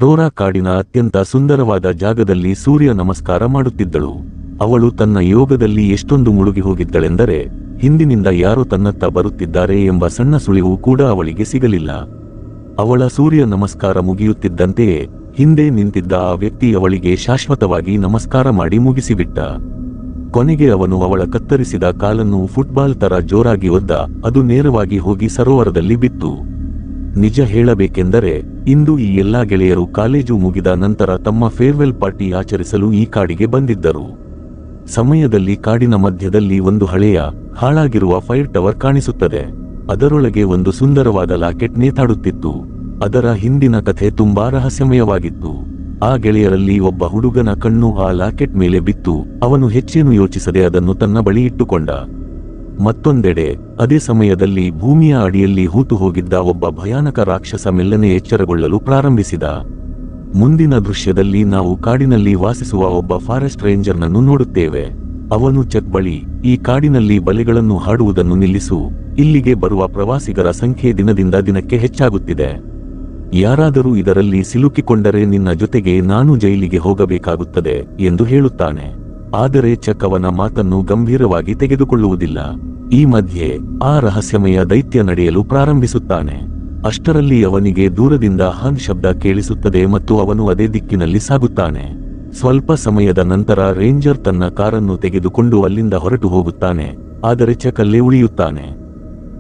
ರೋರಾ ಕಾಡಿನ ಅತ್ಯಂತ ಸುಂದರವಾದ ಜಾಗದಲ್ಲಿ ಸೂರ್ಯ ನಮಸ್ಕಾರ ಮಾಡುತ್ತಿದ್ದಳು. ಅವಳು ತನ್ನ ಯೋಗದಲ್ಲಿ ಎಷ್ಟೊಂದು ಮುಳುಗಿ ಹೋಗಿದ್ದಳೆಂದರೆ ಹಿಂದಿನಿಂದ ಯಾರೋ ತನ್ನತ್ತ ಬರುತ್ತಿದ್ದಾರೆ ಎಂಬ ಸಣ್ಣ ಸುಳಿವು ಕೂಡ ಅವಳಿಗೆ ಸಿಗಲಿಲ್ಲ. ಅವಳ ಸೂರ್ಯ ನಮಸ್ಕಾರ ಮುಗಿಯುತ್ತಿದ್ದಂತೆಯೇ ಹಿಂದೆ ನಿಂತಿದ್ದ ಆ ವ್ಯಕ್ತಿ ಅವಳಿಗೆ ಶಾಶ್ವತವಾಗಿ ನಮಸ್ಕಾರ ಮಾಡಿ ಮುಗಿಸಿಬಿಟ್ಟ. ಕೊನೆಗೆ ಅವನು ಅವಳ ಕತ್ತರಿಸಿದ ಕಾಲನ್ನು ಫುಟ್ಬಾಲ್ ತರ ಜೋರಾಗಿ ಒದ್ದ. ಅದು ನೇರವಾಗಿ ಹೋಗಿ ಸರೋವರದಲ್ಲಿ ಬಿತ್ತು. ನಿಜ ಹೇಳಬೇಕೆಂದರೆ ಇಂದು ಈ ಎಲ್ಲಾ ಗೆಳೆಯರು ಕಾಲೇಜು ಮುಗಿದ ನಂತರ ತಮ್ಮ ಫೇರ್ವೆಲ್ ಪಾರ್ಟಿ ಆಚರಿಸಲು ಈ ಕಾಡಿಗೆ ಬಂದಿದ್ದರು. ಸಮಯದಲ್ಲಿ ಕಾಡಿನ ಮಧ್ಯದಲ್ಲಿ ಒಂದು ಹಳೆಯ ಹಾಳಾಗಿರುವ ಫೈರ್ ಟವರ್ ಕಾಣಿಸುತ್ತದೆ. ಅದರೊಳಗೆ ಒಂದು ಸುಂದರವಾದ ಲಾಕೆಟ್ ನೇತಾಡುತ್ತಿತ್ತು. ಅದರ ಹಿಂದಿನ ಕಥೆ ತುಂಬಾ ರಹಸ್ಯಮಯವಾಗಿತ್ತು. ಆ ಗೆಳೆಯರಲ್ಲಿ ಒಬ್ಬ ಹುಡುಗನ ಕಣ್ಣು ಆ ಲಾಕೆಟ್ ಮೇಲೆ ಬಿತ್ತು. ಅವನು ಹೆಚ್ಚೇನು ಯೋಚಿಸದೆ ಅದನ್ನು ತನ್ನ ಬಳಿ ಇಟ್ಟುಕೊಂಡ. ಮತ್ತೊಂದೆಡೆ ಅದೇ ಸಮಯದಲ್ಲಿ ಭೂಮಿಯ ಅಡಿಯಲ್ಲಿ ಹೂತು ಹೋಗಿದ್ದ ಒಬ್ಬ ಭಯಾನಕ ರಾಕ್ಷಸ ಮೆಲ್ಲನೆ ಎಚ್ಚರಗೊಳ್ಳಲು ಪ್ರಾರಂಭಿಸಿದ. ಮುಂದಿನ ದೃಶ್ಯದಲ್ಲಿ ನಾವು ಕಾಡಿನಲ್ಲಿ ವಾಸಿಸುವ ಒಬ್ಬ ಫಾರೆಸ್ಟ್ ರೇಂಜರ್ನನ್ನು ನೋಡುತ್ತೇವೆ. ಅವನು ಚೆಕ್ ಬಳಿ, ಈ ಕಾಡಿನಲ್ಲಿ ಬಲೆಗಳನ್ನು ಹಾಡುವುದನ್ನು ನಿಲ್ಲಿಸು. ಇಲ್ಲಿಗೆ ಬರುವ ಪ್ರವಾಸಿಗರ ಸಂಖ್ಯೆ ದಿನದಿಂದ ದಿನಕ್ಕೆ ಹೆಚ್ಚಾಗುತ್ತಿದೆ. ಯಾರಾದರೂ ಇದರಲ್ಲಿ ಸಿಲುಕಿಕೊಂಡರೆ ನಿನ್ನ ಜೊತೆಗೆ ನಾನು ಜೈಲಿಗೆ ಹೋಗಬೇಕಾಗುತ್ತದೆ ಎಂದು ಹೇಳುತ್ತಾನೆ. ಆದರೆ ಚೆಕ್ ಅವನ ಮಾತನ್ನು ಗಂಭೀರವಾಗಿ ತೆಗೆದುಕೊಳ್ಳುವುದಿಲ್ಲ. ಈ ಮಧ್ಯೆ ಆ ರಹಸ್ಯಮಯ ದೈತ್ಯ ನಡೆಯಲು ಪ್ರಾರಂಭಿಸುತ್ತಾನೆ. ಅಷ್ಟರಲ್ಲಿ ಅವನಿಗೆ ದೂರದಿಂದ ಹನ್ ಶಬ್ದ ಕೇಳಿಸುತ್ತದೆ ಮತ್ತು ಅವನು ಅದೇ ದಿಕ್ಕಿನಲ್ಲಿ ಸಾಗುತ್ತಾನೆ. ಸ್ವಲ್ಪ ಸಮಯದ ನಂತರ ರೇಂಜರ್ ತನ್ನ ಕಾರನ್ನು ತೆಗೆದುಕೊಂಡು ಅಲ್ಲಿಂದ ಹೊರಟು ಹೋಗುತ್ತಾನೆ. ಆದರೆ ಚೆಕ್ ಅಲ್ಲೇ ಉಳಿಯುತ್ತಾನೆ.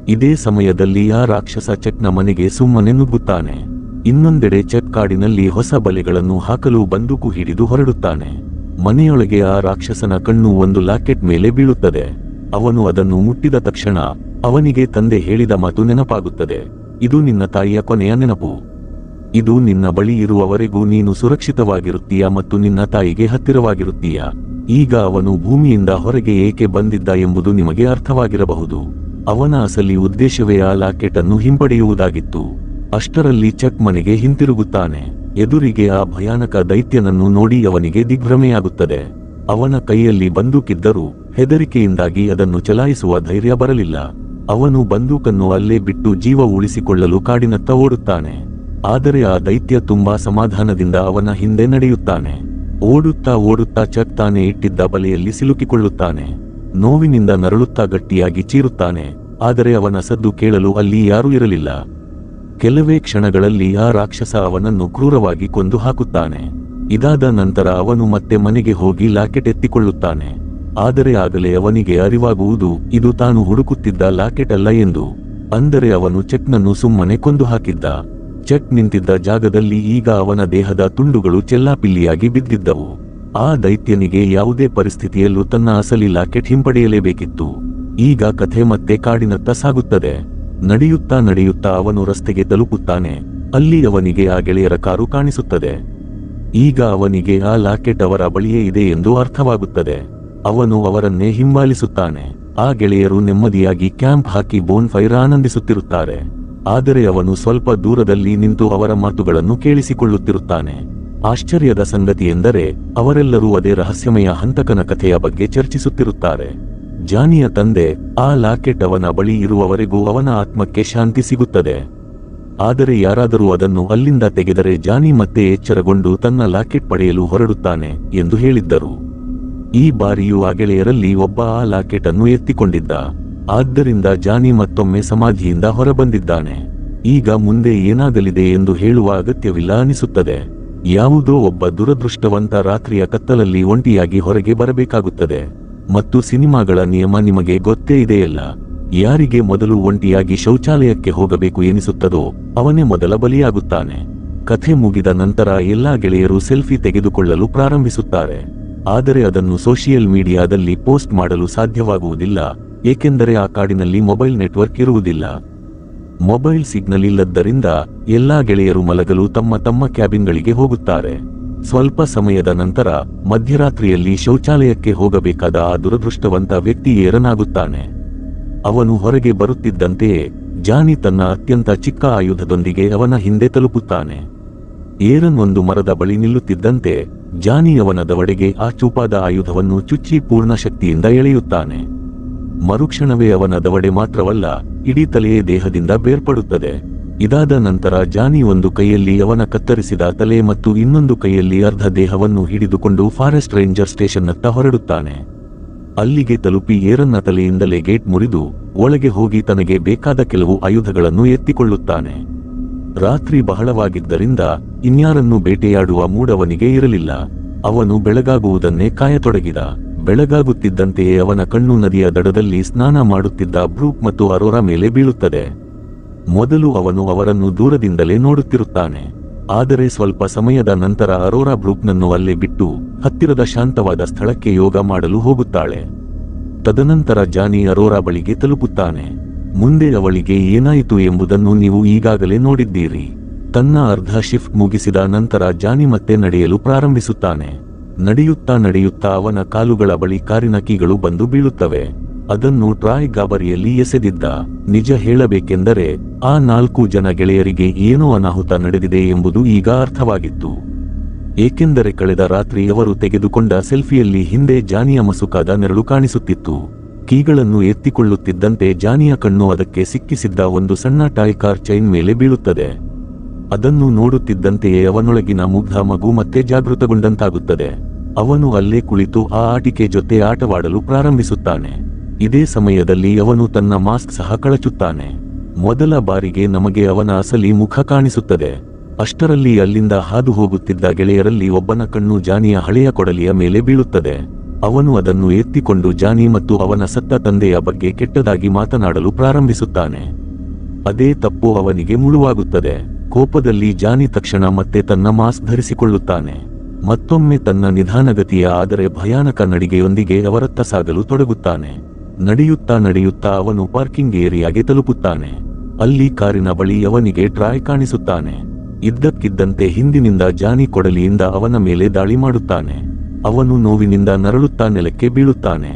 ಇದೇ ಸಮಯದಲ್ಲಿ ಆ ರಾಕ್ಷಸ ಚೆಕ್ನ ಮನೆಗೆ ಸುಮ್ಮನೆ ನುಗ್ಗುತ್ತಾನೆ. ಇನ್ನೊಂದೆಡೆ ಚೆಕ್ ಕಾಡಿನಲ್ಲಿ ಹೊಸ ಬಲೆಗಳನ್ನು ಹಾಕಲು ಬಂದೂಕು ಹಿಡಿದು ಹೊರಡುತ್ತಾನೆ. ಮನೆಯೊಳಗೆ ಆ ರಾಕ್ಷಸನ ಕಣ್ಣು ಒಂದು ಲಾಕೆಟ್ ಮೇಲೆ ಬೀಳುತ್ತದೆ. ಅವನು ಅದನ್ನು ಮುಟ್ಟಿದ ತಕ್ಷಣ ಅವನಿಗೆ ತಂದೆ ಹೇಳಿದ ಮಾತು ನೆನಪಾಗುತ್ತದೆ. ಇದು ನಿನ್ನ ತಾಯಿಯ ಕೊನೆಯ ನೆನಪು. ಇದು ನಿನ್ನ ಬಳಿ ಇರುವವರೆಗೂ ನೀನು ಸುರಕ್ಷಿತವಾಗಿರುತ್ತೀಯ ಮತ್ತು ನಿನ್ನ ತಾಯಿಗೆ ಹತ್ತಿರವಾಗಿರುತ್ತೀಯ. ಈಗ ಅವನು ಭೂಮಿಯಿಂದ ಹೊರಗೆ ಏಕೆ ಬಂದಿದ್ದ ಎಂಬುದು ನಿಮಗೆ ಅರ್ಥವಾಗಿರಬಹುದು. ಅವನ ಅಸಲಿ ಉದ್ದೇಶವೇ ಆ ಲಾಕೆಟ್ ಅನ್ನು ಹಿಂಪಡೆಯುವುದಾಗಿತ್ತು. ಅಷ್ಟರಲ್ಲಿ ಚೆಕ್ ಮನೆಗೆ ಹಿಂತಿರುಗುತ್ತಾನೆ. ಎದುರಿಗೆ ಆ ಭಯಾನಕ ದೈತ್ಯನನ್ನು ನೋಡಿ ಅವನಿಗೆ ದಿಗ್ಭ್ರಮೆಯಾಗುತ್ತದೆ. ಅವನ ಕೈಯಲ್ಲಿ ಬಂದೂಕಿದ್ದರೂ ಹೆದರಿಕೆಯಿಂದಾಗಿ ಅದನ್ನು ಚಲಾಯಿಸುವ ಧೈರ್ಯ ಬರಲಿಲ್ಲ. ಅವನು ಬಂದೂಕನ್ನು ಅಲ್ಲೇ ಬಿಟ್ಟು ಜೀವ ಉಳಿಸಿಕೊಳ್ಳಲು ಕಾಡಿನತ್ತ ಓಡುತ್ತಾನೆ. ಆದರೆ ಆ ದೈತ್ಯ ತುಂಬಾ ಸಮಾಧಾನದಿಂದ ಅವನ ಹಿಂದೆ ನಡೆಯುತ್ತಾನೆ. ಓಡುತ್ತಾ ಓಡುತ್ತಾ ಚೆಕ್ ತಾನೇ ಇಟ್ಟಿದ್ದ ಬಲೆಯಲ್ಲಿ ಸಿಲುಕಿಕೊಳ್ಳುತ್ತಾನೆ. ನೋವಿನಿಂದ ನರಳುತ್ತಾ ಗಟ್ಟಿಯಾಗಿ ಚೀರುತ್ತಾನೆ. ಆದರೆ ಅವನ ಸದ್ದು ಕೇಳಲು ಅಲ್ಲಿ ಯಾರೂ ಇರಲಿಲ್ಲ. ಕೆಲವೇ ಕ್ಷಣಗಳಲ್ಲಿ ಆ ರಾಕ್ಷಸ ಅವನನ್ನು ಕ್ರೂರವಾಗಿ ಕೊಂದು ಹಾಕುತ್ತಾನೆ. ಇದಾದ ನಂತರ ಅವನು ಮತ್ತೆ ಮನೆಗೆ ಹೋಗಿ ಲಾಕೆಟ್ ಎತ್ತಿಕೊಳ್ಳುತ್ತಾನೆ. ಆದರೆ ಆಗಲೇ ಅವನಿಗೆ ಅರಿವಾಗುವುದು ಇದು ತಾನು ಹುಡುಕುತ್ತಿದ್ದ ಲಾಕೆಟ್ ಅಲ್ಲ ಎಂದು. ಅಂದರೆ ಅವನು ಚೆಕ್ನನ್ನು ಸುಮ್ಮನೆ ಕೊಂದು ಹಾಕಿದ್ದ. ಚೆಕ್ ನಿಂತಿದ್ದ ಜಾಗದಲ್ಲಿ ಈಗ ಅವನ ದೇಹದ ತುಂಡುಗಳು ಚೆಲ್ಲಾಪಿಲ್ಲಿಯಾಗಿ ಬಿದ್ದಿದ್ದವು. ಆ ದೈತ್ಯನಿಗೆ ಯಾವುದೇ ಪರಿಸ್ಥಿತಿಯಲ್ಲೂ ತನ್ನ ಅಸಲಿ ಲಾಕೆಟ್ ಹಿಂಪಡೆಯಲೇಬೇಕಿತ್ತು. ಈಗ ಕಥೆ ಮತ್ತೆ ಕಾಡಿನತ್ತ ಸಾಗುತ್ತದೆ. ನಡೆಯುತ್ತಾ ನಡೆಯುತ್ತಾ ಅವನು ರಸ್ತೆಗೆ ತಲುಪುತ್ತಾನೆ. ಅಲ್ಲಿ ಅವನಿಗೆ ಆ ಗೆಳೆಯರ ಕಾರು ಕಾಣಿಸುತ್ತದೆ. ಈಗ ಅವನಿಗೆ ಆ ಲಾಕೆಟ್ ಅವರ ಬಳಿಯೇ ಇದೆ ಎಂದು ಅರ್ಥವಾಗುತ್ತದೆ. ಅವನು ಅವರನ್ನೇ ಹಿಂಬಾಲಿಸುತ್ತಾನೆ. ಆ ಗೆಳೆಯರು ನೆಮ್ಮದಿಯಾಗಿ ಕ್ಯಾಂಪ್ ಹಾಕಿ ಬೋನ್ ಫೈರ್ ಆನಂದಿಸುತ್ತಿರುತ್ತಾರೆ. ಆದರೆ ಅವನು ಸ್ವಲ್ಪ ದೂರದಲ್ಲಿ ನಿಂತು ಅವರ ಮಾತುಗಳನ್ನು ಕೇಳಿಸಿಕೊಳ್ಳುತ್ತಿರುತ್ತಾನೆ. ಆಶ್ಚರ್ಯದ ಸಂಗತಿಯೆಂದರೆ ಅವರೆಲ್ಲರೂ ಅದೇ ರಹಸ್ಯಮಯ ಹಂತಕನ ಕಥೆಯ ಬಗ್ಗೆ ಚರ್ಚಿಸುತ್ತಿರುತ್ತಾರೆ. ಜಾನಿಯ ತಂದೆ, ಆ ಲಾಕೆಟ್ ಅವನ ಬಳಿ ಇರುವವರೆಗೂ ಅವನ ಆತ್ಮಕ್ಕೆ ಶಾಂತಿ ಸಿಗುತ್ತದೆ. ಆದರೆ ಯಾರಾದರೂ ಅದನ್ನು ಅಲ್ಲಿಂದ ತೆಗೆದರೆ ಜಾನಿ ಮತ್ತೆ ಎಚ್ಚರಗೊಂಡು ತನ್ನ ಲಾಕೆಟ್ ಪಡೆಯಲು ಹೊರಡುತ್ತಾನೆ ಎಂದು ಹೇಳಿದ್ದರು. ಈ ಬಾರಿಯೂ ಆ ಗೆಳೆಯರಲ್ಲಿ ಒಬ್ಬ ಆ ಲಾಕೆಟ್ ಅನ್ನು ಎತ್ತಿಕೊಂಡಿದ್ದ. ಆದ್ದರಿಂದ ಜಾನಿ ಮತ್ತೊಮ್ಮೆ ಸಮಾಧಿಯಿಂದ ಹೊರಬಂದಿದ್ದಾನೆ. ಈಗ ಮುಂದೆ ಏನಾಗಲಿದೆ ಎಂದು ಹೇಳುವ ಅಗತ್ಯವಿಲ್ಲ ಅನಿಸುತ್ತದೆ. ಯಾವುದೋ ಒಬ್ಬ ದುರದೃಷ್ಟವಂತ ರಾತ್ರಿಯ ಕತ್ತಲಲ್ಲಿ ಒಂಟಿಯಾಗಿ ಹೊರಗೆ ಬರಬೇಕಾಗುತ್ತದೆ. ಮತ್ತು ಸಿನಿಮಾಗಳ ನಿಯಮ ನಿಮಗೆ ಗೊತ್ತೇ ಇದೆಯಲ್ಲ. ಯಾರಿಗೆ ಮೊದಲು ಒಂಟಿಯಾಗಿ ಶೌಚಾಲಯಕ್ಕೆ ಹೋಗಬೇಕು ಎನಿಸುತ್ತದೋ ಅವನೇ ಮೊದಲ ಬಲಿಯಾಗುತ್ತಾನೆ. ಕಥೆ ಮುಗಿದ ನಂತರ ಎಲ್ಲಾ ಗೆಳೆಯರು ಸೆಲ್ಫಿ ತೆಗೆದುಕೊಳ್ಳಲು ಪ್ರಾರಂಭಿಸುತ್ತಾರೆ. ಆದರೆ ಅದನ್ನು ಸೋಷಿಯಲ್ ಮೀಡಿಯಾದಲ್ಲಿ ಪೋಸ್ಟ್ ಮಾಡಲು ಸಾಧ್ಯವಾಗುವುದಿಲ್ಲ. ಏಕೆಂದರೆ ಆ ಕಾಡಿನಲ್ಲಿ ಮೊಬೈಲ್ ನೆಟ್ವರ್ಕ್ ಇರುವುದಿಲ್ಲ. ಮೊಬೈಲ್ ಸಿಗ್ನಲ್ ಇಲ್ಲದ್ದರಿಂದ ಎಲ್ಲಾ ಗೆಳೆಯರು ಮಲಗಲು ತಮ್ಮ ತಮ್ಮ ಕ್ಯಾಬಿನ್ಗಳಿಗೆ ಹೋಗುತ್ತಾರೆ. ಸ್ವಲ್ಪ ಸಮಯದ ನಂತರ ಮಧ್ಯರಾತ್ರಿಯಲ್ಲಿ ಶೌಚಾಲಯಕ್ಕೆ ಹೋಗಬೇಕಾದ ಆ ದುರದೃಷ್ಟವಂತ ವ್ಯಕ್ತಿ ಏರನಾಗುತ್ತಾನೆ. ಅವನು ಹೊರಗೆ ಬರುತ್ತಿದ್ದಂತೆಯೇ ಜಾನಿ ತನ್ನ ಅತ್ಯಂತ ಚಿಕ್ಕ ಆಯುಧದೊಂದಿಗೆ ಅವನ ಹಿಂದೆ ತಲುಪುತ್ತಾನೆ. ಏರನ್ ಒಂದು ಮರದ ಬಳಿ ನಿಲ್ಲುತ್ತಿದ್ದಂತೆ ಜಾನಿ ಅವನ ದವಡೆಗೆ ಆ ಚೂಪಾದ ಆಯುಧವನ್ನು ಚುಚ್ಚಿ ಪೂರ್ಣ ಶಕ್ತಿಯಿಂದ ಎಳೆಯುತ್ತಾನೆ. ಮರುಕ್ಷಣವೇ ಅವನ ದವಡೆ ಮಾತ್ರವಲ್ಲ, ಇಡೀ ತಲೆಯೇ ದೇಹದಿಂದ ಬೇರ್ಪಡುತ್ತದೆ. ಇದಾದ ನಂತರ ಜಾನಿ ಒಂದು ಕೈಯಲ್ಲಿ ಅವನ ಕತ್ತರಿಸಿದ ತಲೆ ಮತ್ತು ಇನ್ನೊಂದು ಕೈಯಲ್ಲಿ ಅರ್ಧ ದೇಹವನ್ನು ಹಿಡಿದುಕೊಂಡು ಫಾರೆಸ್ಟ್ ರೇಂಜರ್ ಸ್ಟೇಷನ್ನತ್ತ ಹೊರಡುತ್ತಾನೆ. ಅಲ್ಲಿಗೆ ತಲುಪಿ ಏರನ್ನ ತಲೆಯಿಂದಲೇ ಗೇಟ್ ಮುರಿದು ಒಳಗೆ ಹೋಗಿ ತನಗೆ ಬೇಕಾದ ಕೆಲವು ಆಯುಧಗಳನ್ನು ಎತ್ತಿಕೊಳ್ಳುತ್ತಾನೆ. ರಾತ್ರಿ ಬಹಳವಾಗಿದ್ದರಿಂದ ಇನ್ಯಾರನ್ನು ಬೇಟೆಯಾಡುವ ಮೂಡವನಿಗೆ ಇರಲಿಲ್ಲ. ಅವನು ಬೆಳಗಾಗುವುದನ್ನೇ ಕಾಯತೊಡಗಿದ. ಬೆಳಗಾಗುತ್ತಿದ್ದಂತೆಯೇ ಅವನ ಕಣ್ಣು ನದಿಯ ದಡದಲ್ಲಿ ಸ್ನಾನ ಮಾಡುತ್ತಿದ್ದ ಬ್ರೂಕ್ ಮತ್ತು ಅರೋರಾ ಮೇಲೆ ಬೀಳುತ್ತದೆ. ಮೊದಲು ಅವನು ಅವರನ್ನು ದೂರದಿಂದಲೇ ನೋಡುತ್ತಿರುತ್ತಾನೆ. ಆದರೆ ಸ್ವಲ್ಪ ಸಮಯದ ನಂತರ ಅರೋರಾ ಬ್ರೂಕ್ನನ್ನು ಅಲ್ಲೇ ಬಿಟ್ಟು ಹತ್ತಿರದ ಶಾಂತವಾದ ಸ್ಥಳಕ್ಕೆ ಯೋಗ ಮಾಡಲು ಹೋಗುತ್ತಾಳೆ. ತದನಂತರ ಜಾನಿ ಅರೋರಾ ಬಳಿಗೆ ತಲುಪುತ್ತಾನೆ. ಮುಂದೆ ಅವಳಿಗೆ ಏನಾಯಿತು ಎಂಬುದನ್ನು ನೀವು ಈಗಾಗಲೇ ನೋಡಿದ್ದೀರಿ. ತನ್ನ ಅರ್ಧ ಶಿಫ್ಟ್ ಮುಗಿಸಿದ ನಂತರ ಜಾನಿ ಮತ್ತೆ ನಡೆಯಲು ಪ್ರಾರಂಭಿಸುತ್ತಾನೆ. ನಡೆಯುತ್ತಾ ಅವನ ಕಾಲುಗಳ ಬಳಿ ಕಾರಿನ ಕೀಗಳು ಬಂದು ಬೀಳುತ್ತವೆ. ಅದನ್ನು ಟ್ರಾಯ್ ಗಾಬರಿಯಲ್ಲಿ ಎಸೆದಿದ್ದ. ನಿಜ ಹೇಳಬೇಕೆಂದರೆ ಆ 4 ಜನ ಗೆಳೆಯರಿಗೆ ಏನೋ ಅನಾಹುತ ನಡೆದಿದೆ ಎಂಬುದು ಈಗ ಅರ್ಥವಾಗಿತ್ತು. ಏಕೆಂದರೆ ಕಳೆದ ರಾತ್ರಿ ಅವರು ತೆಗೆದುಕೊಂಡ ಸೆಲ್ಫಿಯಲ್ಲಿ ಹಿಂದೆ ಜಾನಿಯ ಮಸುಕಾದ ನೆರಳು ಕಾಣಿಸುತ್ತಿತ್ತು. ಕೀಗಳನ್ನು ಎತ್ತಿಕೊಳ್ಳುತ್ತಿದ್ದಂತೆ ಜಾನಿಯ ಕಣ್ಣು ಅದಕ್ಕೆ ಸಿಕ್ಕಿಸಿದ್ದ ಒಂದು ಸಣ್ಣ ಟಾಯ್ ಕಾರ್ ಚೈನ್ ಮೇಲೆ ಬೀಳುತ್ತದೆ. ಅದನ್ನು ನೋಡುತ್ತಿದ್ದಂತೆಯೇ ಅವನೊಳಗಿನ ಮುಗ್ಧ ಮಗು ಮತ್ತೆ ಜಾಗೃತಗೊಂಡಂತಾಗುತ್ತದೆ. ಅವನು ಅಲ್ಲೇ ಕುಳಿತು ಆ ಆಟಿಕೆ ಜೊತೆ ಆಟವಾಡಲು ಪ್ರಾರಂಭಿಸುತ್ತಾನೆ. ಇದೇ ಸಮಯದಲ್ಲಿ ಅವನು ತನ್ನ ಮಾಸ್ಕ್ ಸಹ ಕಳಚುತ್ತಾನೆ. ಮೊದಲ ಬಾರಿಗೆ ನಮಗೆ ಅವನ ಅಸಲಿ ಮುಖ ಕಾಣಿಸುತ್ತದೆ. ಅಷ್ಟರಲ್ಲಿ ಅಲ್ಲಿಂದ ಹಾದು ಹೋಗುತ್ತಿದ್ದ ಗೆಳೆಯರಲ್ಲಿ ಒಬ್ಬನ ಕಣ್ಣು ಜಾನಿಯ ಹಳೆಯ ಕೊಡಲಿಯ ಮೇಲೆ ಬೀಳುತ್ತದೆ. ಅವನು ಅದನ್ನು ಎತ್ತಿಕೊಂಡು ಜಾನಿ ಮತ್ತು ಅವನ ಸತ್ತ ತಂದೆಯ ಬಗ್ಗೆ ಕೆಟ್ಟದಾಗಿ ಮಾತನಾಡಲು ಪ್ರಾರಂಭಿಸುತ್ತಾನೆ. ಅದೇ ತಪ್ಪು ಅವನಿಗೆ ಮುಳುವಾಗುತ್ತದೆ. ಕೋಪದಲ್ಲಿ ಜಾನಿ ತಕ್ಷಣ ಮತ್ತೆ ತನ್ನ ಮಾಸ್ಕ್ ಧರಿಸಿಕೊಳ್ಳುತ್ತಾನೆ. ಮತ್ತೊಮ್ಮೆ ತನ್ನ ನಿಧಾನಗತಿಯ ಆದರೆ ಭಯಾನಕ ನಡಿಗೆಯೊಂದಿಗೆ ಅವರತ್ತ ಸಾಗಲು ತೊಡಗುತ್ತಾನೆ. ನಡೆಯುತ್ತಾ ಅವನು ಪಾರ್ಕಿಂಗ್ ಏರಿಯಾಗೆ ತಲುಪುತ್ತಾನೆ. ಅಲ್ಲಿ ಕಾರಿನ ಬಳಿ ಅವನಿಗೆ ಟ್ರಾಯ್ ಕಾಣಿಸುತ್ತಾನೆ. ಇದ್ದಕ್ಕಿದ್ದಂತೆ ಹಿಂದಿನಿಂದ ಜಾನಿ ಕೊಡಲಿಯಿಂದ ಅವನ ಮೇಲೆ ದಾಳಿ ಮಾಡುತ್ತಾನೆ. ಅವನು ನೋವಿನಿಂದ ನರಳುತ್ತಾ ನೆಲಕ್ಕೆ ಬೀಳುತ್ತಾನೆ.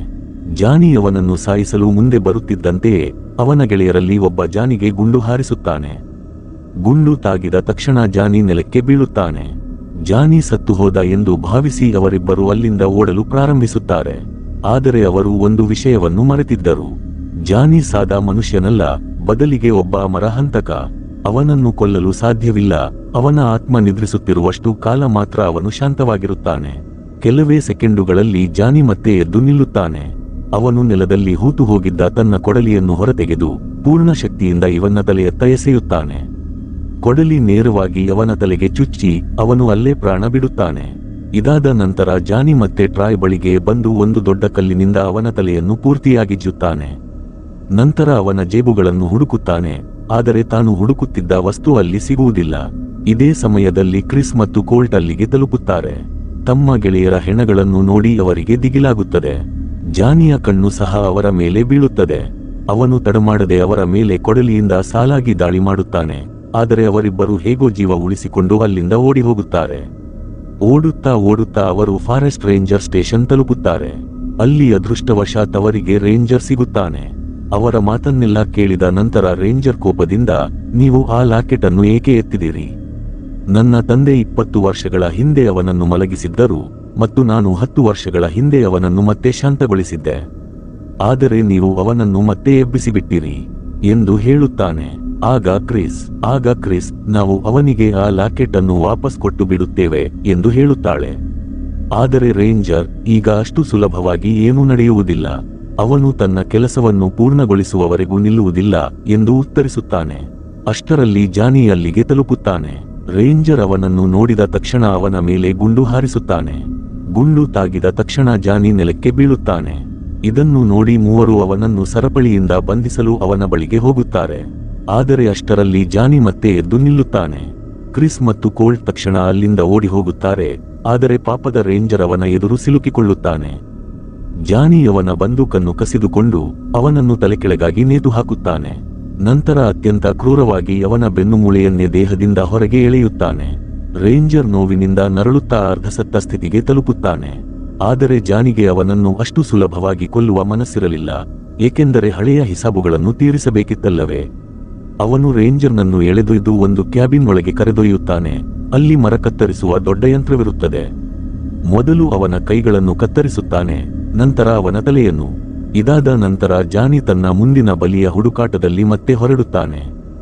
ಜಾನಿ ಅವನನ್ನು ಸಾಯಿಸಲು ಮುಂದೆ ಬರುತ್ತಿದ್ದಂತೆಯೇ ಅವನ ಗೆಳೆಯರಲ್ಲಿ ಒಬ್ಬ ಜಾನಿಗೆ ಗುಂಡು ಹಾರಿಸುತ್ತಾನೆ. ಗುಂಡು ತಾಗಿದ ತಕ್ಷಣ ಜಾನಿ ನೆಲಕ್ಕೆ ಬೀಳುತ್ತಾನೆ. ಜಾನಿ ಸತ್ತು ಹೋದ ಎಂದು ಭಾವಿಸಿ ಅವರಿಬ್ಬರು ಅಲ್ಲಿಂದ ಓಡಲು ಪ್ರಾರಂಭಿಸುತ್ತಾರೆ. ಆದರೆ ಅವರು ಒಂದು ವಿಷಯವನ್ನು ಮರೆತಿದ್ದರು. ಜಾನಿ ಸಾದಾ ಮನುಷ್ಯನಲ್ಲ, ಬದಲಿಗೆ ಒಬ್ಬ ಅಮರಹಂತಕ. ಅವನನ್ನು ಕೊಲ್ಲಲು ಸಾಧ್ಯವಿಲ್ಲ. ಅವನ ಆತ್ಮ ನಿದ್ರಿಸುತ್ತಿರುವಷ್ಟು ಕಾಲ ಮಾತ್ರ ಅವನು ಶಾಂತವಾಗಿರುತ್ತಾನೆ. ಕೆಲವೇ ಸೆಕೆಂಡುಗಳಲ್ಲಿ ಜಾನಿ ಮತ್ತೆ ಎದ್ದು ನಿಲ್ಲುತ್ತಾನೆ. ಅವನು ನೆಲದಲ್ಲಿ ಹೂತು ಹೋಗಿದ್ದ ತನ್ನ ಕೊಡಲಿಯನ್ನು ಹೊರತೆಗೆದು ಪೂರ್ಣ ಶಕ್ತಿಯಿಂದ ಇವನ ತಲೆಯತ್ತ ಎಸೆಯುತ್ತಾನೆ. ಕೊಡಲಿ ನೇರವಾಗಿ ಅವನ ತಲೆಗೆ ಚುಚ್ಚಿ ಅವನು ಅಲ್ಲೇ ಪ್ರಾಣ ಬಿಡುತ್ತಾನೆ. ಇದಾದ ನಂತರ ಜಾನಿ ಮತ್ತೆ ಟ್ರಾಯ್ ಬಳಿಗೆ ಬಂದು ಒಂದು ದೊಡ್ಡ ಕಲ್ಲಿನಿಂದ ಅವನ ತಲೆಯನ್ನು ಪೂರ್ತಿಯಾಗಿ ಜುತ್ತಾನೆ. ನಂತರ ಅವನ ಜೇಬುಗಳನ್ನು ಹುಡುಕುತ್ತಾನೆ. ಆದರೆ ತಾನು ಹುಡುಕುತ್ತಿದ್ದ ವಸ್ತು ಅಲ್ಲಿ ಸಿಗುವುದಿಲ್ಲ. ಇದೇ ಸಮಯದಲ್ಲಿ ಕ್ರಿಸ್ ಮತ್ತು ಕೋಲ್ಟ್ ಅಲ್ಲಿಗೆ ತಲುಪುತ್ತಾರೆ. ತಮ್ಮ ಗೆಳೆಯರ ಹೆಣಗಳನ್ನು ನೋಡಿ ಅವರಿಗೆ ದಿಗಿಲಾಗುತ್ತದೆ. ಜಾನಿಯ ಕಣ್ಣು ಸಹ ಅವರ ಮೇಲೆ ಬೀಳುತ್ತದೆ. ಅವನು ತಡಮಾಡದೆ ಅವರ ಮೇಲೆ ಕೊಡಲಿಯಿಂದ ಸಾಲಾಗಿ ದಾಳಿ ಮಾಡುತ್ತಾನೆ. ಆದರೆ ಅವರಿಬ್ಬರು ಹೇಗೋ ಜೀವ ಉಳಿಸಿಕೊಂಡು ಅಲ್ಲಿಂದ ಓಡಿ ಹೋಗುತ್ತಾರೆ. ಓಡುತ್ತಾ ಅವರು ಫಾರೆಸ್ಟ್ ರೇಂಜರ್ ಸ್ಟೇಷನ್ ತಲುಪುತ್ತಾರೆ. ಅಲ್ಲಿ ಅದೃಷ್ಟವಶಾತ್ ಅವರಿಗೆ ರೇಂಜರ್ ಸಿಗುತ್ತಾನೆ. ಅವರ ಮಾತನ್ನೆಲ್ಲ ಕೇಳಿದ ನಂತರ ರೇಂಜರ್ ಕೋಪದಿಂದ, ನೀವು ಆ ಲಾಕೆಟ್ ಅನ್ನು ಏಕೆ ಎತ್ತಿದಿರಿ? ನನ್ನ ತಂದೆ 20 ವರ್ಷಗಳ ಹಿಂದೆ ಅವನನ್ನು ಮಲಗಿಸಿದ್ದರು ಮತ್ತು ನಾನು 10 ವರ್ಷಗಳ ಹಿಂದೆ ಅವನನ್ನು ಮತ್ತೆ ಶಾಂತಗೊಳಿಸಿದ್ದೆ. ಆದರೆ ನೀವು ಅವನನ್ನು ಮತ್ತೆ ಎಬ್ಬಿಸಿಬಿಟ್ಟಿರಿ ಎಂದು ಹೇಳುತ್ತಾನೆ. ಆಗ ಕ್ರಿಸ್, ನಾವು ಅವನಿಗೆ ಆ ಲಾಕೆಟ್ ಅನ್ನು ವಾಪಸ್ ಕೊಟ್ಟು ಬಿಡುತ್ತೇವೆ ಎಂದು ಹೇಳುತ್ತಾಳೆ. ಆದರೆ ರೇಂಜರ್, ಈಗ ಅಷ್ಟು ಸುಲಭವಾಗಿ ಏನೂ ನಡೆಯುವುದಿಲ್ಲ. ಅವನು ತನ್ನ ಕೆಲಸವನ್ನು ಪೂರ್ಣಗೊಳಿಸುವವರೆಗೂ ನಿಲ್ಲುವುದಿಲ್ಲ ಎಂದು ಉತ್ತರಿಸುತ್ತಾನೆ. ಅಷ್ಟರಲ್ಲಿ ಜಾನಿ ಅಲ್ಲಿಗೆ ತಲುಪುತ್ತಾನೆ. ರೇಂಜರ್ ಅವನನ್ನು ನೋಡಿದ ತಕ್ಷಣ ಅವನ ಮೇಲೆ ಗುಂಡು ಹಾರಿಸುತ್ತಾನೆ. ಗುಂಡು ತಾಗಿದ ತಕ್ಷಣ ಜಾನಿ ನೆಲಕ್ಕೆ ಬೀಳುತ್ತಾನೆ. ಇದನ್ನು ನೋಡಿ ಮೂವರು ಅವನನ್ನು ಸರಪಳಿಯಿಂದ ಬಂಧಿಸಲು ಅವನ ಬಳಿಗೆ ಹೋಗುತ್ತಾರೆ. ಆದರೆ ಅಷ್ಟರಲ್ಲಿ ಜಾನಿ ಮತ್ತೆ ಎದ್ದು ನಿಲ್ಲುತ್ತಾನೆ. ಕ್ರಿಸ್ ಮತ್ತು ಕೋಲ್ಟ್ ತಕ್ಷಣ ಅಲ್ಲಿಂದ ಓಡಿ ಹೋಗುತ್ತಾರೆ. ಆದರೆ ಪಾಪದ ರೇಂಜರ್ ಅವನ ಎದುರು ಸಿಲುಕಿಕೊಳ್ಳುತ್ತಾನೆ. ಜಾನಿ ಅವನ ಬಂದೂಕನ್ನು ಕಸಿದುಕೊಂಡು ಅವನನ್ನು ತಲೆಕೆಳಗಾಗಿ ನೇತು ಹಾಕುತ್ತಾನೆ. ನಂತರ ಅತ್ಯಂತ ಕ್ರೂರವಾಗಿ ಅವನ ಬೆನ್ನುಮೂಳೆಯನ್ನೇ ದೇಹದಿಂದ ಹೊರಗೆ ಎಳೆಯುತ್ತಾನೆ. ರೇಂಜರ್ ನೋವಿನಿಂದ ನರಳುತ್ತಾ ಅರ್ಧಸತ್ತ ಸ್ಥಿತಿಗೆ ತಲುಪುತ್ತಾನೆ. ಆದರೆ ಜಾನಿಗೆ ಅವನನ್ನು ಅಷ್ಟು ಸುಲಭವಾಗಿ ಕೊಲ್ಲುವ ಮನಸ್ಸಿರಲಿಲ್ಲ. ಏಕೆಂದರೆ ಹಳೆಯ ಹಿಸಾಬುಗಳನ್ನು ತೀರಿಸಬೇಕಿತ್ತಲ್ಲವೇ. ಅವನು ರೇಂಜರ್ನನ್ನು ಎಳೆದೊಯ್ದು ಒಂದು ಕ್ಯಾಬಿನ್ ಒಳಗೆ ಕರೆದೊಯ್ಯುತ್ತಾನೆ. ಅಲ್ಲಿ ಮರ ಕತ್ತರಿಸುವ ದೊಡ್ಡ ಯಂತ್ರವಿರುತ್ತದೆ. ಮೊದಲು ಅವನ ಕೈಗಳನ್ನು ಕತ್ತರಿಸುತ್ತಾನೆ, ನಂತರ ಅವನ ತಲೆಯನ್ನು. ಇದಾದ ನಂತರ ಜಾನಿ ತನ್ನ ಮುಂದಿನ ಬಲಿಯ ಹುಡುಕಾಟದಲ್ಲಿ ಮತ್ತೆ ಹೊರಡುತ್ತಾನೆ.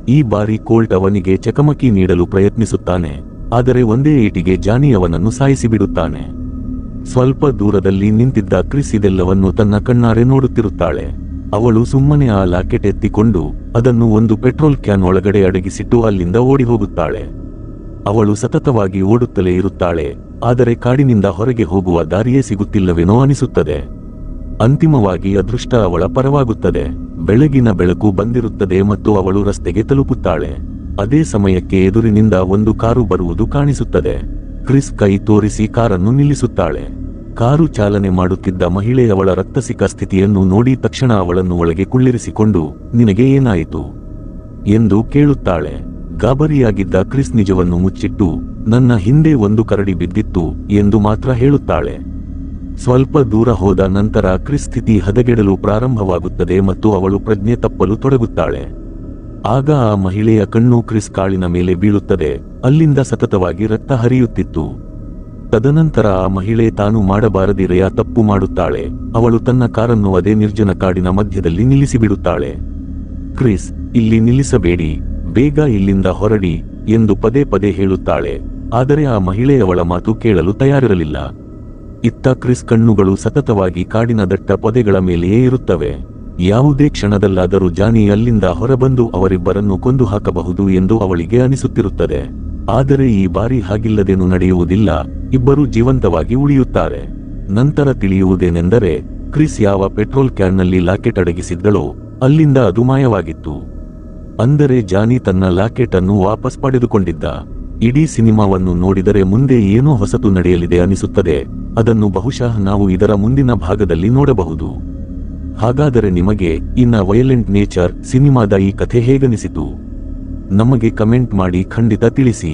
ಈ ಬಾರಿ ಕೋಲ್ಟ್ ಅವನಿಗೆ ಚಕಮಕಿ ನೀಡಲು ಪ್ರಯತ್ನಿಸುತ್ತಾನೆ, ಆದರೆ ಒಂದೇ ಏಟಿಗೆ ಜಾನಿ ಅವನನ್ನು ಸಾಯಿಸಿಬಿಡುತ್ತಾನೆ. ಸ್ವಲ್ಪ ದೂರದಲ್ಲಿ ನಿಂತಿದ್ದ ಕ್ರಿಸ್ ಇದೆಲ್ಲವನ್ನು ತನ್ನ ಕಣ್ಣಾರೆ ನೋಡುತ್ತಿರುತ್ತಾಳೆ. ಅವಳು ಸುಮ್ಮನೆ ಆ ಲಾಕೆಟ್ ಎತ್ತಿಕೊಂಡು ಅದನ್ನು ಒಂದು ಪೆಟ್ರೋಲ್ ಕ್ಯಾನ್ ಒಳಗಡೆ ಅಡಗಿಸಿಟ್ಟು ಅಲ್ಲಿಂದ ಓಡಿ ಹೋಗುತ್ತಾಳೆ. ಅವಳು ಸತತವಾಗಿ ಓಡುತ್ತಲೇ ಇರುತ್ತಾಳೆ, ಆದರೆ ಕಾಡಿನಿಂದ ಹೊರಗೆ ಹೋಗುವ ದಾರಿಯೇ ಸಿಗುತ್ತಿಲ್ಲವೇನೋ ಅನಿಸುತ್ತದೆ. ಅಂತಿಮವಾಗಿ ಅದೃಷ್ಟ ಅವಳ ಪರವಾಗುತ್ತದೆ. ಬೆಳಗಿನ ಬೆಳಕು ಬಂದಿರುತ್ತದೆ ಮತ್ತು ಅವಳು ರಸ್ತೆಗೆ ತಲುಪುತ್ತಾಳೆ. ಅದೇ ಸಮಯಕ್ಕೆ ಎದುರಿನಿಂದ ಒಂದು ಕಾರು ಬರುವುದು ಕಾಣಿಸುತ್ತದೆ. ಕ್ರಿಸ್ ಕೈ ತೋರಿಸಿ ಕಾರನ್ನು ನಿಲ್ಲಿಸುತ್ತಾಳೆ. ಕಾರು ಚಾಲನೆ ಮಾಡುತ್ತಿದ್ದ ಮಹಿಳೆ ಅವಳ ರಕ್ತಸಿಕ ಸ್ಥಿತಿಯನ್ನು ನೋಡಿ ತಕ್ಷಣ ಅವಳನ್ನು ಒಳಗೆ ಕುಳ್ಳಿರಿಸಿಕೊಂಡು, ನಿನಗೆ ಏನಾಯಿತು ಎಂದು ಕೇಳುತ್ತಾಳೆ. ಗಾಬರಿಯಾಗಿದ್ದ ಕ್ರಿಸ್ ನಿಜವನ್ನು ಮುಚ್ಚಿಟ್ಟು, ನನ್ನ ಹಿಂದೆ ಒಂದು ಕರಡಿ ಬಿದ್ದಿತ್ತು ಎಂದು ಮಾತ್ರ ಹೇಳುತ್ತಾಳೆ. ಸ್ವಲ್ಪ ದೂರ ಹೋದ ನಂತರ ಕ್ರಿಸ್ ಸ್ಥಿತಿ ಹದಗೆಡಲು ಪ್ರಾರಂಭವಾಗುತ್ತದೆ ಮತ್ತು ಅವಳು ಪ್ರಜ್ಞೆ ತಪ್ಪಲು ತೊಡಗುತ್ತಾಳೆ. ಆಗ ಆ ಮಹಿಳೆಯ ಕಣ್ಣು ಕ್ರಿಸ್ ಕಾಳಿನ ಮೇಲೆ ಬೀಳುತ್ತದೆ. ಅಲ್ಲಿಂದ ಸತತವಾಗಿ ರಕ್ತ ಹರಿಯುತ್ತಿತ್ತು. ತದನಂತರ ಆ ಮಹಿಳೆ ತಾನು ಮಾಡಬಾರದಿರೆಯ ತಪ್ಪು ಮಾಡುತ್ತಾಳೆ. ಅವಳು ತನ್ನ ಕಾರನ್ನು ಅದೇ ನಿರ್ಜನ ಕಾಡಿನ ಮಧ್ಯದಲ್ಲಿ ನಿಲ್ಲಿಸಿಬಿಡುತ್ತಾಳೆ. ಕ್ರಿಸ್, ಇಲ್ಲಿ ನಿಲ್ಲಿಸಬೇಡಿ, ಬೇಗ ಇಲ್ಲಿಂದ ಹೊರಡಿ ಎಂದು ಪದೇ ಪದೇ ಹೇಳುತ್ತಾಳೆ. ಆದರೆ ಆ ಮಹಿಳೆಯವಳ ಮಾತು ಕೇಳಲು ತಯಾರಿರಲಿಲ್ಲ. ಇತ್ತ ಕ್ರಿಸ್ ಕಣ್ಣುಗಳು ಸತತವಾಗಿ ಕಾಡಿನ ದಟ್ಟ ಪೊದೆಗಳ ಮೇಲೆಯೇ ಇರುತ್ತವೆ. ಯಾವುದೇ ಕ್ಷಣದಲ್ಲಾದರೂ ಜಾನಿ ಅಲ್ಲಿಂದ ಹೊರಬಂದು ಅವರಿಬ್ಬರನ್ನು ಕೊಂದು ಹಾಕಬಹುದು ಎಂದು ಅವಳಿಗೆ ಅನಿಸುತ್ತಿರುತ್ತದೆ. ಆದರೆ ಈ ಬಾರಿ ಹಾಗಿಲ್ಲದೇನು ನಡೆಯುವುದಿಲ್ಲ. ಇಬ್ಬರು ಜೀವಂತವಾಗಿ ಉಳಿಯುತ್ತಾರೆ. ನಂತರ ತಿಳಿಯುವುದೇನೆಂದರೆ, ಕ್ರಿಸ್ ಯಾವ ಪೆಟ್ರೋಲ್ ಕ್ಯಾನ್ನಲ್ಲಿ ಲಾಕೆಟ್ ಅಡಗಿಸಿದ್ದಳೋ ಅಲ್ಲಿಂದ ಅದು ಮಾಯವಾಗಿತ್ತು. ಅಂದರೆ ಜಾನಿ ತನ್ನ ಲಾಕೆಟ್ ಅನ್ನು ವಾಪಸ್ ಪಡೆದುಕೊಂಡಿದ್ದ. ಇಡೀ ಸಿನಿಮಾವನ್ನು ನೋಡಿದರೆ ಮುಂದೆ ಏನೋ ಹೊಸತು ನಡೆಯಲಿದೆ ಅನಿಸುತ್ತದೆ. ಅದನ್ನು ಬಹುಶಃ ನಾವು ಇದರ ಮುಂದಿನ ಭಾಗದಲ್ಲಿ ನೋಡಬಹುದು. ಹಾಗಾದರೆ ನಿಮಗೆ ಇನ್ ಅ ವೈಲೆಂಟ್ ನೇಚರ್ ಸಿನಿಮಾದ ಈ ಕಥೆ ಹೇಗನಿಸಿತು? ನಮಗೆ ಕಮೆಂಟ್ ಮಾಡಿ ಖಂಡಿತ ತಿಳಿಸಿ.